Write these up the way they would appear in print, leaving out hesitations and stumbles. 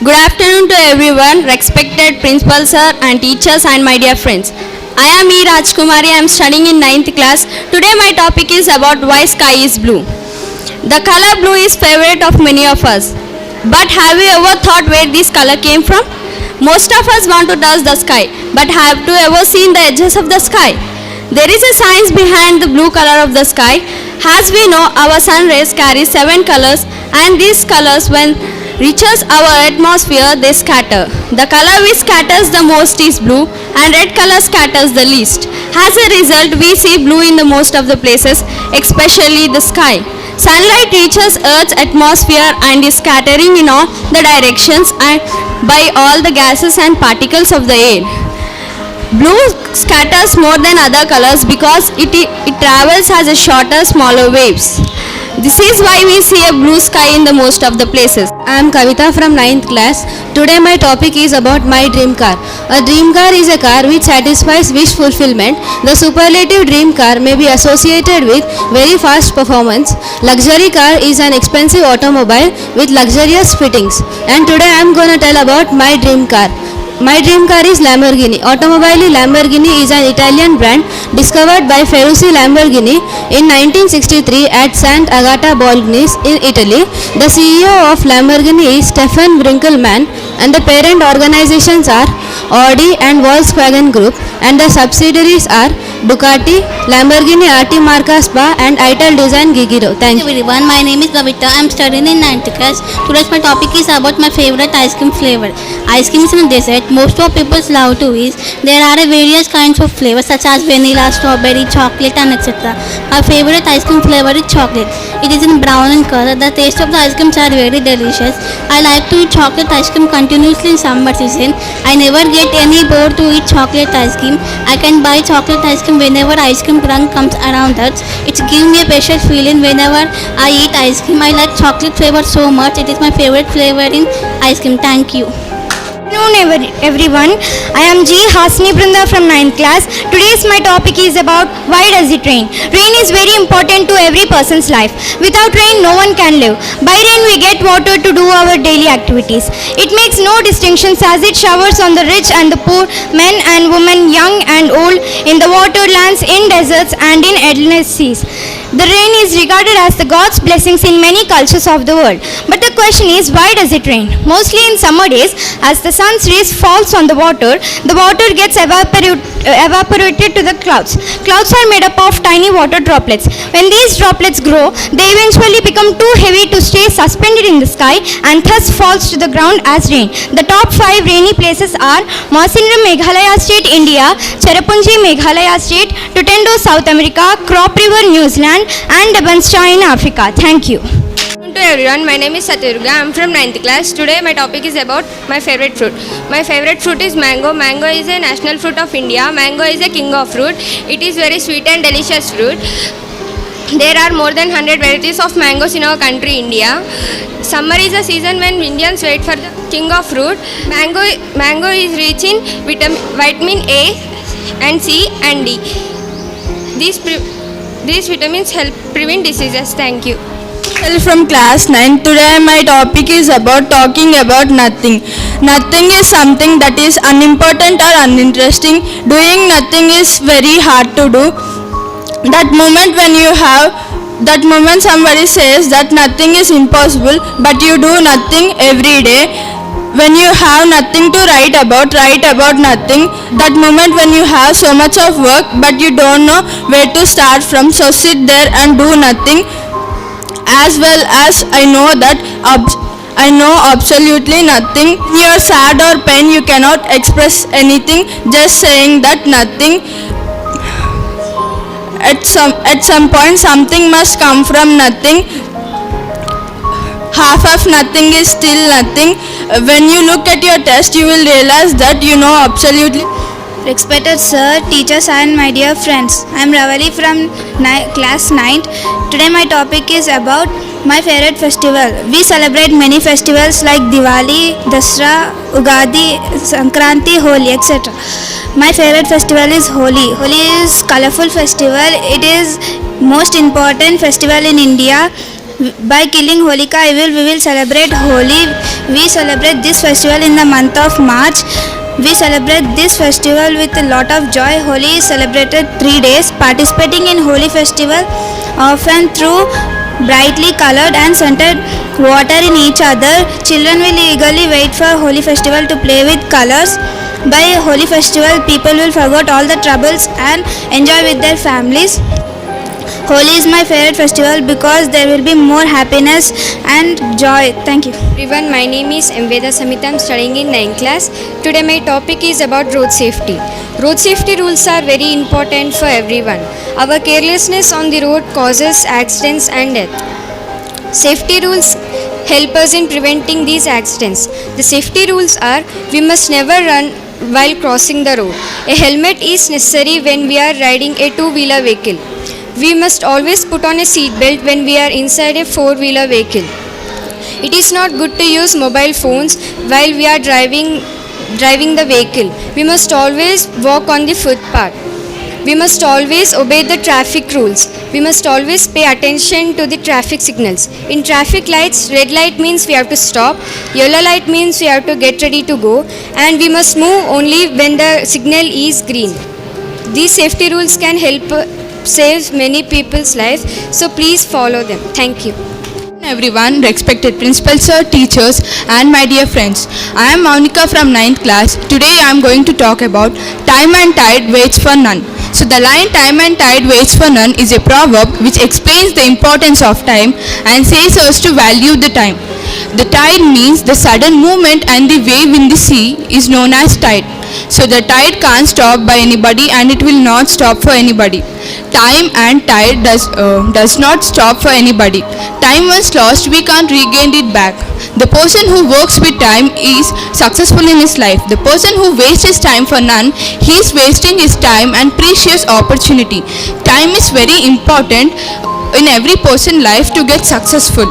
Good afternoon to everyone, respected principal sir and teachers and my dear friends. I am E. Rajkumari. I am studying in ninth class. Today my topic is about why sky is blue. The color blue is favorite of many of us. But have you ever thought where this color came from? Most of us want to touch the sky, but have you ever seen the edges of the sky? There is a science behind the blue color of the sky. As we know, our sun rays carry 7 colors, and these colors, when reaches our atmosphere, they scatter. The color which scatters the most is blue, and red color scatters the least. As a result, we see blue in the most of the places, especially the sky. Sunlight reaches Earth's atmosphere and is scattering in all the directions and by all the gases and particles of the air. Blue scatters more than other colors because it travels as a shorter, smaller waves. This is why we see a blue sky in the most of the places. I am Kavita from ninth class. Today my topic is about my dream car. A dream car is a car which satisfies wish fulfillment. The superlative dream car may be associated with very fast performance. Luxury car is an expensive automobile with luxurious fittings. And today I am gonna tell about my dream car. My dream car is Lamborghini. Automobile Lamborghini is an Italian brand discovered by Ferruccio Lamborghini in 1963 at Sant'Agata Bolognese in Italy. The CEO of Lamborghini is Stefan Brinkelmann and the parent organizations are Audi and Volkswagen Group and the subsidiaries are Ducati, Lamborghini RT Marca Spa and Ital Design Gigiro. Thank you. Everyone, my name is Kavita. I am studying in 9th class. Today's my topic is about my favorite ice cream flavor. Ice cream is a dessert most of people love to eat. There are various kinds of flavors such as vanilla, strawberry, chocolate and etc. My favorite ice cream flavor is chocolate. It is in brown in color. The taste of the ice creams are very delicious. I like to eat chocolate ice cream continuously in summer season. I never get any bored to eat chocolate ice cream. I can buy chocolate ice cream whenever ice cream run comes around us. It gives me a special feeling whenever I eat ice cream. I like chocolate flavor so much. It is my favorite flavor in ice cream. Thank you. Good afternoon everyone. I am G. Hasni Brunda from 9th class. Today's my topic is about why does it rain. Rain is very important to every person's life. Without rain, no one can live. By rain, we get water to do our daily activities. It makes no distinctions as it showers on the rich and the poor, men and women, young and old, in the waterlands, in deserts and in endless seas. The rain is regarded as the God's blessings in many cultures of the world. But the question is, why does it rain? Mostly in summer days, as the sun's rays falls on the water gets evaporated to the clouds. Clouds are made up of tiny water droplets. When these droplets grow, they eventually become too heavy to stay suspended in the sky and thus falls to the ground as rain. The top 5 rainy places are Mawsynram, Meghalaya State, India; Cherrapunji, Meghalaya State; Tutendo, South America; Crop River, New Zealand; and Dabanscha in Africa. Thank you. Hello to everyone, my name is Satyurga. I am from 9th class. Today my topic is about my favorite fruit. My favorite fruit is mango. Mango is a national fruit of India. Mango is a king of fruit. It is very sweet and delicious fruit. There are more than 100 varieties of mangoes in our country, India. Summer is a season when Indians wait for the king of fruit. Mango is rich in vitamin A and C and D. These vitamins help prevent diseases. Thank you. From class 9. Today my topic is about talking about nothing. Nothing is something that is unimportant or uninteresting. Doing nothing is very hard to do. That moment somebody says that nothing is impossible, but you do nothing every day. When you have nothing to write about nothing. That moment when you have so much of work, but you don't know where to start from, so sit there and do nothing. As well as I know absolutely nothing. When you are sad or pain, you cannot express anything, just saying that nothing. At some point something must come from nothing. Half of nothing is still nothing. When you look at your test, you will realize that you know absolutely. Respected sir, teachers and my dear friends, I am Ravali from class 9th. Today my topic is about my favorite festival. We celebrate many festivals like Diwali, Dasra, Ugadi, Sankranti, Holi, etc. My favorite festival is Holi. Holi is colorful festival. It is most important festival in India. By killing Holika evil, we will celebrate Holi. We celebrate this festival in the month of March. We celebrate this festival with a lot of joy. Holi is celebrated 3 days. Participating in Holi festival often through brightly colored and scented water in each other. Children will eagerly wait for Holi festival to play with colors. By Holi festival, people will forget all the troubles and enjoy with their families. Holi is my favorite festival because there will be more happiness and joy. Thank you. Everyone, my name is Mveda Samita. I am studying in 9th class. Today my topic is about road safety. Road safety rules are very important for everyone. Our carelessness on the road causes accidents and death. Safety rules help us in preventing these accidents. The safety rules are: we must never run while crossing the road. A helmet is necessary when we are riding a two-wheeler vehicle. We must always put on a seat belt when we are inside a four-wheeler vehicle. It is not good to use mobile phones while we are driving the vehicle. We must always walk on the footpath. We must always obey the traffic rules. We must always pay attention to the traffic signals. In traffic lights, red light means we have to stop, yellow light means we have to get ready to go, and we must move only when the signal is green. These safety rules can help save many people's lives, so please follow them. Thank you. Everyone, respected principal sir, teachers and my dear friends. I am Monica from 9th class. Today I am going to talk about time and tide waits for none. So the line time and tide waits for none is a proverb which explains the importance of time and says us to value the time. The tide means the sudden movement and the wave in the sea is known as tide. So the tide can't stop by anybody and it will not stop for anybody. Time and tide does not stop for anybody. Time once lost, we can't regain it back. The person who works with time is successful in his life. The person who wastes his time for none, he is wasting his time and precious opportunity. Time is very important in every person's life to get successful.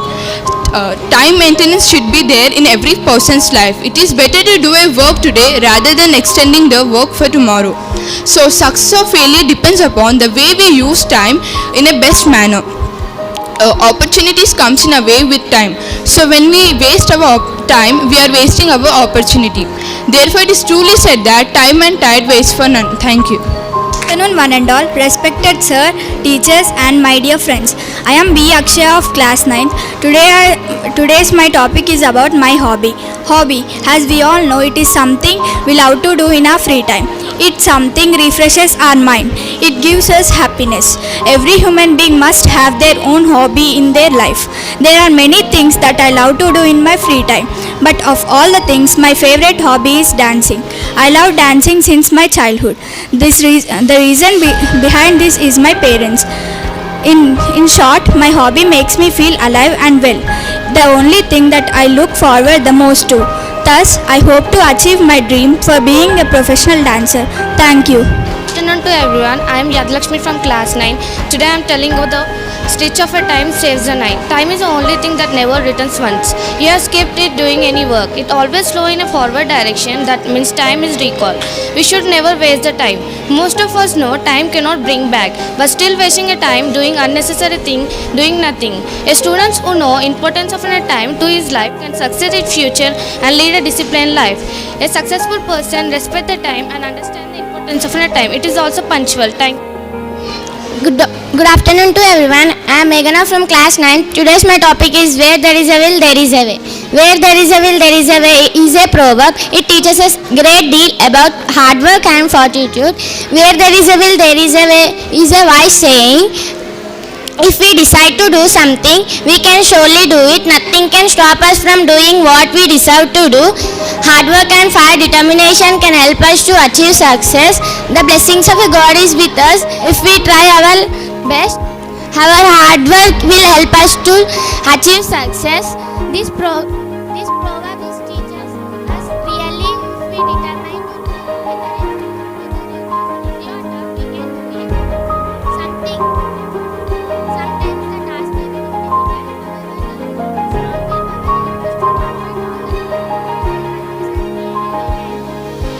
Time maintenance should be there in every person's life. It is better to do a work today rather than extending the work for tomorrow. So success or failure depends upon the way we use time in a best manner. Opportunities comes in a way with time. So when we waste our time, we are wasting our opportunity. Therefore, it is truly said that time and tide waits for none. Thank you. Good afternoon one and all, respected sir, teachers and my dear friends. I am B. Akshaya of class 9th. Today's my topic is about my hobby. Hobby, as we all know, it is something we love to do in our free time. It's something refreshes our mind. It gives us happiness. Every human being must have their own hobby in their life. There are many things that I love to do in my free time. But of all the things, my favorite hobby is dancing. I love dancing since my childhood. The reason behind this is my parents. In short, my hobby makes me feel alive and well. The only thing that I look forward the most to. Thus, I hope to achieve my dream for being a professional dancer. Thank you. Good afternoon to everyone. I am Yadlakshmi from class 9. Today I am telling about the stitch of a time saves the night. Time is the only thing that never returns once. You have skipped it doing any work. It always flows in a forward direction. That means time is recall. We should never waste the time. Most of us know time cannot bring back, but still wasting a time doing unnecessary thing, doing nothing. A student who know importance of a time to his life can succeed in future and lead a disciplined life. A successful person respect the time and understand the importance of a time. It is also punctual. Good afternoon to everyone. I am Meghana from class 9. Today's my topic is where there is a will, there is a way. Where there is a will, there is a way is a proverb. It teaches us great deal about hard work and fortitude. Where there is a will, there is a way is a wise saying. If we decide to do something, we can surely do it. Nothing can stop us from doing what we deserve to do. Hard work and fire determination can help us to achieve success. The blessings of God is with us. If we try our best, our hard work will help us to achieve success. This proverb is teaches us really if we determine to do whether it's good, we can do it. Sometimes the task may be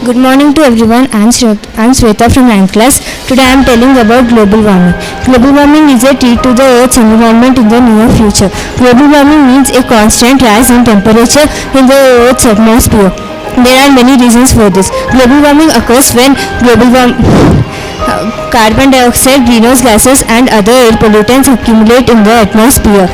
Good morning to everyone. I am Sweta from 9th class. Today I am telling about global warming. Global warming is a threat to the Earth's environment in the near future. Global warming means a constant rise in temperature in the Earth's atmosphere. There are many reasons for this. Global warming occurs when carbon dioxide, greenhouse gases and other air pollutants accumulate in the atmosphere,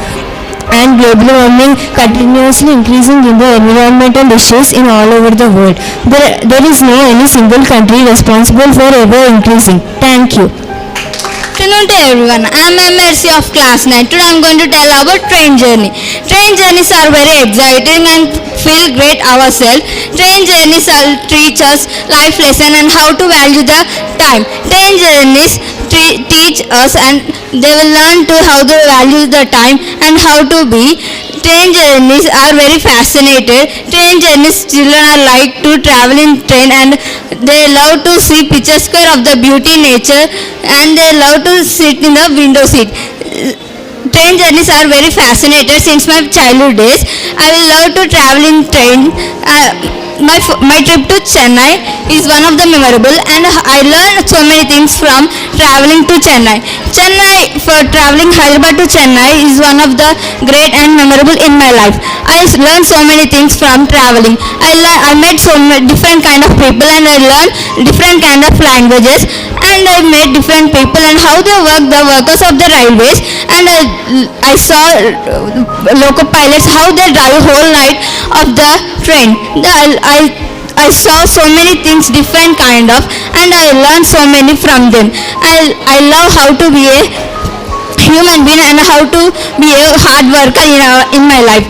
and global warming continuously increasing in the environmental issues in all over the world. There is no any single country responsible for ever increasing. Thank you. Good afternoon to everyone. I am MRC of class 9. Today I am going to tell about train journey. Train journeys are very exciting and feel great ourselves. Train journeys teach us life lesson and how to value the time. Train journeys teach us and they will learn to how to value the time and how to be. Train journeys are very fascinated. Train journeys, children are like to travel in train and they love to see pictures of the beauty nature and they love to sit in the window seat. Train journeys are very fascinated since my childhood days. I will love to travel in train. My trip to Chennai is one of the memorable and I learned so many things from traveling to Chennai. For traveling Hyderabad to Chennai is one of the great and memorable in my life. I learned so many things from traveling. I met so many different kind of people and I learned different kind of languages and I met different people and how they work, the workers of the railways, and I saw loco pilots how they drive whole night of the train. I saw so many things different kind of and I learned so many from them. I love how to be a human being and how to be a hard worker in my life.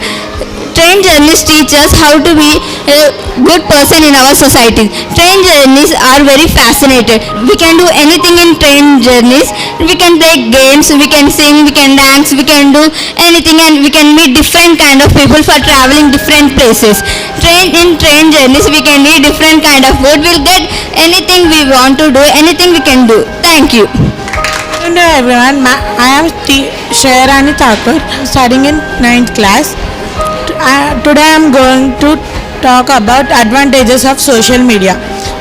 Train journeys teach us how to be a good person in our society. Train journeys are very fascinating. We can do anything in train journeys. We can play games, we can sing, we can dance, we can do anything and we can meet different kind of people for traveling different places. In train journeys we can eat different kind of food. We'll get anything we want to do, anything we can do. Thank you. Hello everyone, I am Shairani Thakur, studying in 9th class. Today I am going to talk about advantages of social media.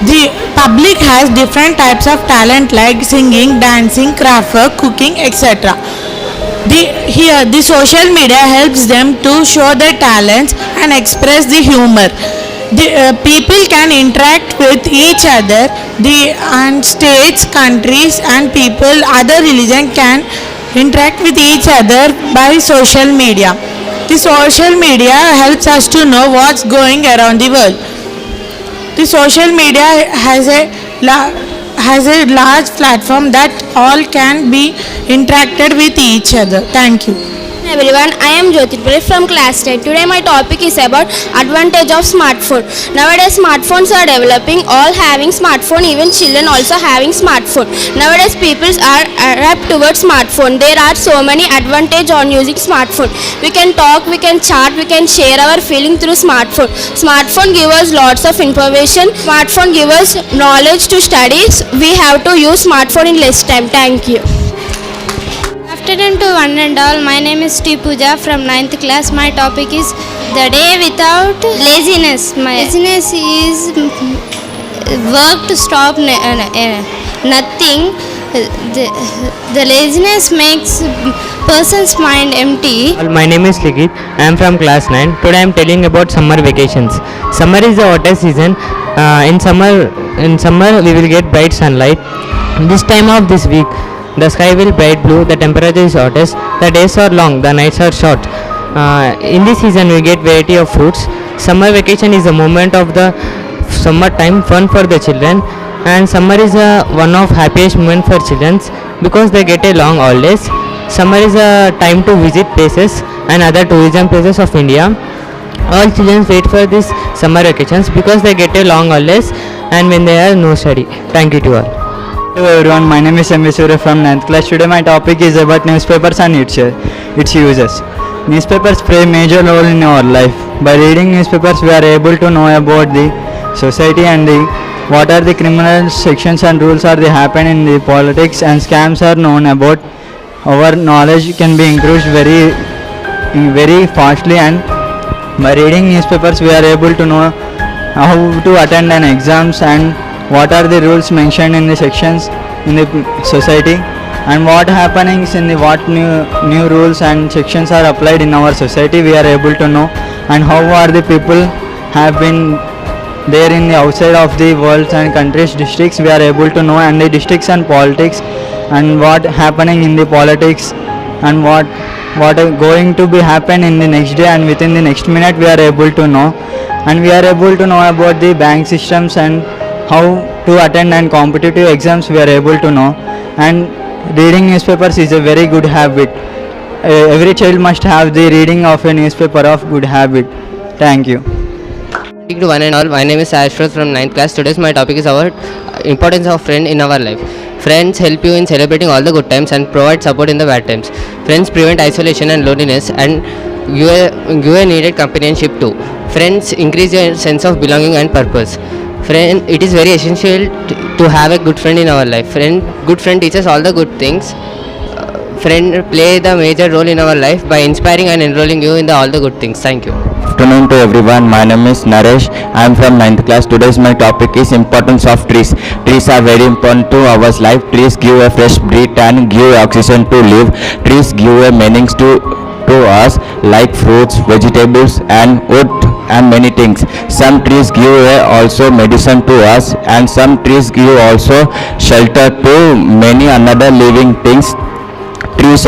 The public has different types of talent like singing, dancing, craft work, cooking, etc. The social media helps them to show their talents and express the humor. People can interact with each other. And states, countries and people, other religion can interact with each other by social media. The social media helps us to know what's going around the world. The social media has a large platform that all can be interacted with each other. Thank you. Everyone, I am Jyotipuri from class 10. Today my topic is about advantage of smartphone. Nowadays smartphones are developing, all having smartphone, even children also having smartphone. Nowadays people are apt towards smartphone. There are so many advantage on using smartphone. We can talk, we can chat, we can share our feeling through smartphone. Smartphone give us lots of information. Smartphone give us knowledge to studies. We have to use smartphone in less time. Thank you. Good afternoon to one and all. My name is T. Pooja from 9th class. My topic is the day without laziness. My laziness is work to stop nothing. The laziness makes person's mind empty. My name is Ligit. I am from class 9. Today I am telling about summer vacations. Summer is the hottest season. In summer we will get bright sunlight. This time of this week the sky will bright blue, the temperature is hottest, the days are long, the nights are short. In this season we get variety of fruits. Summer vacation is a moment of the summer time, fun for the children, and summer is one of happiest moment for children because they get a long holidays. Summer is a time to visit places and other tourism places of India. All children wait for this summer vacations because they get a long holidays and when they are no study. Thank you to all. Hello everyone, my name is M. Surya from 9th class. Today my topic is about newspapers and its uses. Newspapers play a major role in our life. By reading newspapers we are able to know about the society and what are the criminal sections and rules are they happen in the politics and scams are known about. Our knowledge can be increased very fastly, and by reading newspapers we are able to know how to attend an exams and what are the rules mentioned in the sections in the society, and what happenings in the what new rules and sections are applied in our society, we are able to know, and how are the people have been there in the outside of the world and countries, districts, we are able to know, and the districts and politics, and what happening in the politics, and what are going to be happen in the next day and within the next minute, we are able to know. And we are able to know about the bank systems and how to attend and competitive exams, we are able to know. And reading newspapers is a very good habit. Every child must have the reading of a newspaper of good habit. Thank you. Good to one and all. My name is Ashwath from 9th class. Today's my topic is about importance of friend in our life. Friends help you in celebrating all the good times and provide support in the bad times. Friends prevent isolation and loneliness and give a needed companionship too. Friends increase your sense of belonging and purpose. It is very essential to have a good friend in our life. Good friend teaches all the good things. Friend play the major role in our life by inspiring and enrolling you in all the good things. Thank you. Good afternoon to everyone. My name is Naresh. I am from 9th class. Today's my topic is importance of trees. Trees are very important to our life. Trees give a fresh breath and give oxygen to live. Trees give a meanings to us like fruits, vegetables and wood and many things. Some trees give also medicine to us, and some trees give also shelter to many another living things. Trees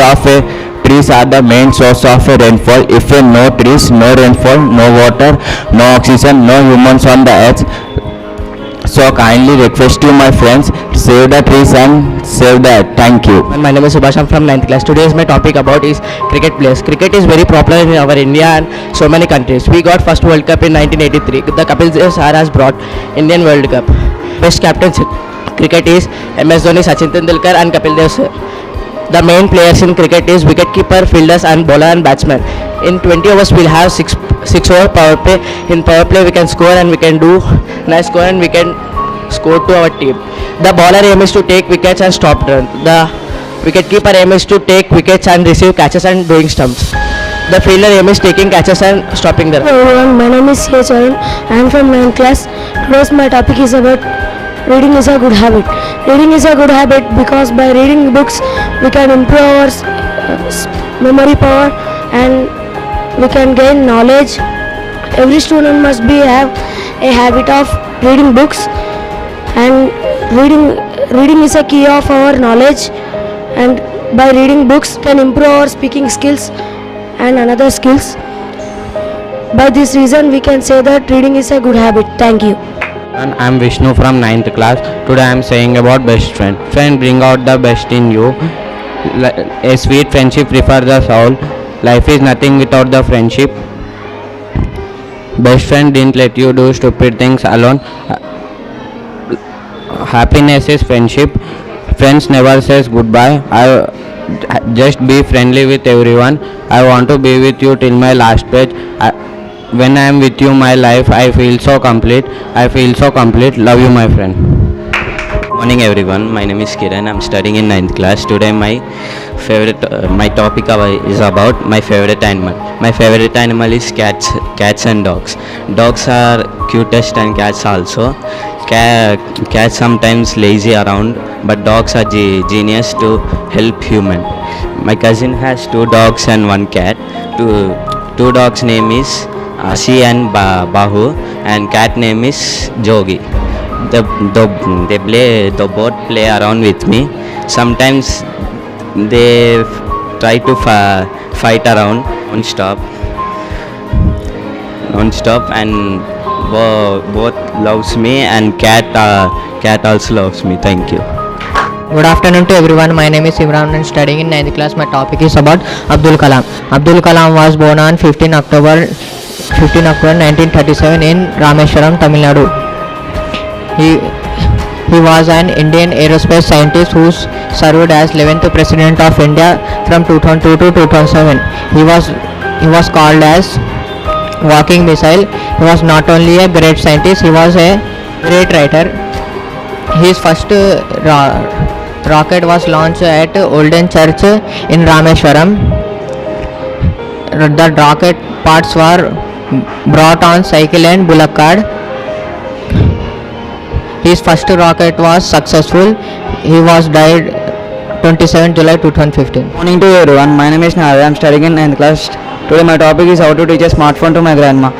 are the main source of rainfall. If no trees, no rainfall, no water, no oxygen, no humans on the earth. So kindly request you, my friends, save the trees and save the earth. Thank you. My name is Subhash. I'm from 9th class. Today's my topic about is cricket players. Cricket is very popular in our India and so many countries. We got first World Cup in 1983. The Kapil Dev sir has brought Indian World Cup. Best captains in cricket is MS Dhoni, Sachin Tendulkar and Kapil Dev sir. The main players in cricket is wicketkeeper, fielders and bowler and batsman. In 20 overs we'll have 6 over power play. In power play we can score and we can do nice score and we can score to our team. The bowler aim is to take wickets and stop run. The wicketkeeper aim is to take wickets and receive catches and doing stumps. The fielder aim is taking catches and stopping the run. Hello everyone, my name is C. Charan. I am from 9th class. Today's my topic is about reading is a good habit. Reading is a good habit because by reading books we can improve our memory power and we can gain knowledge. Every student must have a habit of reading books, and reading is a key of our knowledge, and by reading books can improve our speaking skills and another skills. By this reason we can say that reading is a good habit. Thank you. And I am Vishnu from 9th class. Today I am saying about best friend. Friend bring out the best in you. A sweet friendship refers the soul. Life is nothing without the friendship. Best friend didn't let you do stupid things alone. Happiness is friendship. Friends never says goodbye. Just be friendly with everyone. I want to be with you till my last page. When I am with you, my life, I feel so complete. I feel so complete. Love you, my friend. Morning everyone, my name is Kiran. I'm studying in 9th class. Today my topic is about my favorite animal. My favorite animal is cats and dogs. Dogs are cutest and cats also. Cats sometimes lazy around, but dogs are genius to help human. My cousin has 2 dogs and 1 cat. Two dogs name is Asi and Bahu, and cat name is Jogi. They both play around with me. Sometimes they try to fight around non-stop, and both loves me, and cat also loves me. Thank you. Good afternoon to everyone. My name is Imran and studying in 9th class. My topic is about Abdul Kalam. Abdul Kalam was born on 15 October 1937 in Rameshwaram, Tamil Nadu. He was an Indian aerospace scientist who served as 11th President of India from 2002 to 2007. He was called as walking missile. He was not only a great scientist, he was a great writer. His first rocket was launched at Olden Church in Rameshwaram. The rocket parts were brought on cycle and bullock cart. His first rocket was successful. he was died 27 July 2015. Morning to everyone. My name is Nara. I am studying in 9th class. Today my topic is how to teach a smartphone to my grandma.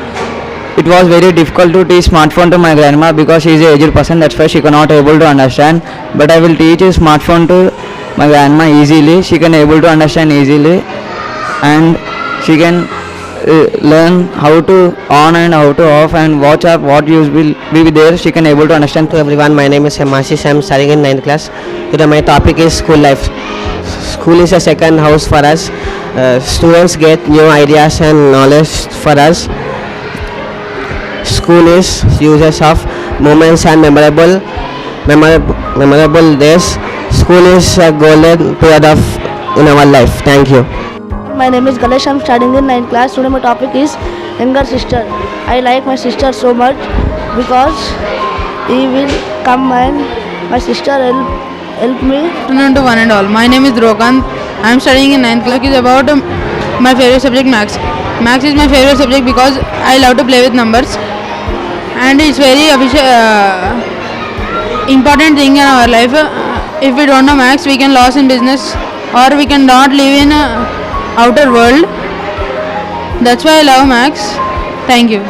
It was very difficult to teach smartphone to my grandma because she is an aged person. That's why she cannot able to understand. But I will teach a smartphone to my grandma easily. She can able to understand easily, and she can learn how to on and how to off and watch up what use will be there. She can able to understand. Hello everyone, my name is Hemashish. I am studying in 9th class. Today my topic is school life. School is a second house for us. Students get new ideas and knowledge for us. School is uses of moments and memorable days. School is a golden period of in our life. Thank you. My name is Ganesh. I'm studying in 9th class. Today my topic is younger sister. I like my sister so much because he will come and my sister help me. Good afternoon to one and all. My name is Drokant. I am studying in 9th class. It is about my favorite subject, maths. Maths is my favorite subject because I love to play with numbers, and it's very important thing in our life. If we don't know maths, we can lose in business, or we can not live in outer world. That's why I love maths. Thank you.